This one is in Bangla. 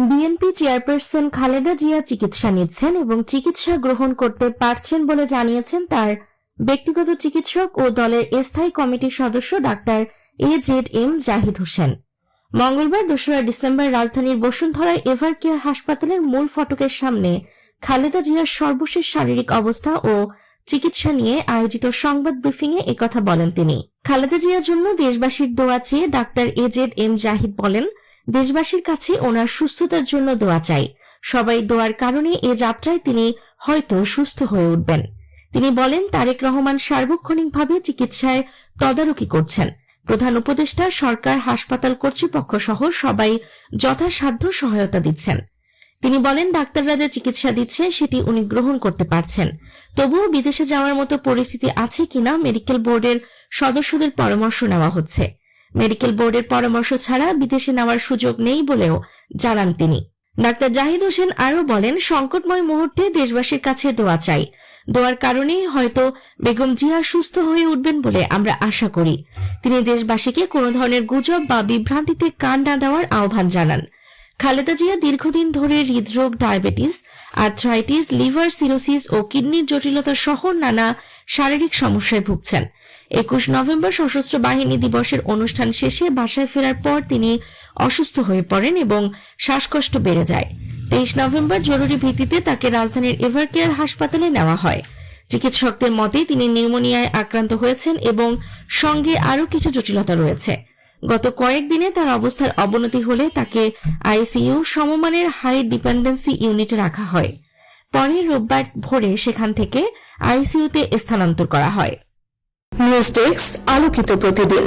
বিএনপি চেয়ারপারসন খালেদা জিয়া চিকিৎসা নিচ্ছেন এবং চিকিৎসা গ্রহণ করতে পারছেন বলে জানিয়েছেন তার ব্যক্তিগত চিকিৎসক ও দলের স্থায়ী কমিটির সদস্য ডাক্তার AZM জাহিদ হোসেন। মঙ্গলবার ২রা ডিসেম্বর রাজধানীর বসুন্ধরায় এভারকেয়ার হাসপাতালের মূল ফটকের সামনে খালেদা জিয়ার সর্বশেষ শারীরিক অবস্থা ও চিকিৎসা নিয়ে আয়োজিত সংবাদ ব্রিফিংয়ে একথা বলেন তিনি। খালেদা জিয়ার জন্য দেশবাসীর দোয়া চেয়ে ডাক্তার AZM জাহিদ বলেন, দেশবাসীর কাছে ওনার সুস্থতার জন্য দোয়া চাই। সবাই দোয়ার কারণে এ যাত্রায় তিনি হয়তো সুস্থ হয়ে উঠবেন। তিনি বলেন, তারেক রহমান সার্বক্ষণিকভাবে চিকিৎসায় তদারকি করছেন। প্রধান উপদেষ্টা, সরকার, হাসপাতাল কর্তৃপক্ষ সহ সবাই যথাসাধ্য সহায়তা দিচ্ছেন। তিনি বলেন, ডাক্তাররা যে চিকিৎসা দিচ্ছে সেটি উনি গ্রহণ করতে পারছেন। তবুও বিদেশে যাওয়ার মতো পরিস্থিতি আছে কিনা মেডিকেল বোর্ডের সদস্যদের পরামর্শ নেওয়া হচ্ছে। মেডিকেল বোর্ডের পরামর্শ ছাড়া বিদেশে নেওয়ার সুযোগ নেই বলেও জানান তিনি। ডাক্তার জাহিদ হোসেন আরও বলেন, সংকটময় মুহূর্তে দেশবাসীর কাছে দোয়া চাই। দোয়ার কারণেই হয়তো বেগম জিয়া সুস্থ হয়ে উঠবেন বলে আমরা আশা করি। তিনি দেশবাসীকে কোনো ধরনের গুজব বা বিভ্রান্তিতে কান না দেওয়ার আহ্বান জানান। খালেদা জিয়া দীর্ঘদিন ধরে হৃদরোগ, ডায়াবেটিস, আর্থ্রাইটিস, লিভার সিরোসিস ও কিডনির জটিলতা সহ নানা শারীরিক সমস্যায় ভুগছেন। ২১ নভেম্বর সশস্ত্র বাহিনী দিবসের অনুষ্ঠান শেষে বাসায় ফেরার পর তিনি অসুস্থ হয়ে পড়েন এবং শ্বাসকষ্ট বেড়ে যায়। ২৩ নভেম্বর জরুরি ভিত্তিতে তাকে রাজধানীর এভারকেয়ার হাসপাতালে নেওয়া হয়। চিকিৎসকদের মতে তিনি নিউমোনিয়ায় আক্রান্ত হয়েছেন এবং সঙ্গে আরও কিছু জটিলতা রয়েছে। গত কয়েকদিনে তার অবস্থার অবনতি হলে তাকে আইসিইউ সমমানের হাই ডিপেন্ডেন্সি ইউনিটে রাখা হয়। পরে রোববার ভোরে সেখান থেকে আইসিইউতে স্থানান্তর করা হয়। নিউজ ডেস্ক, আলোকিত প্রতিদিন।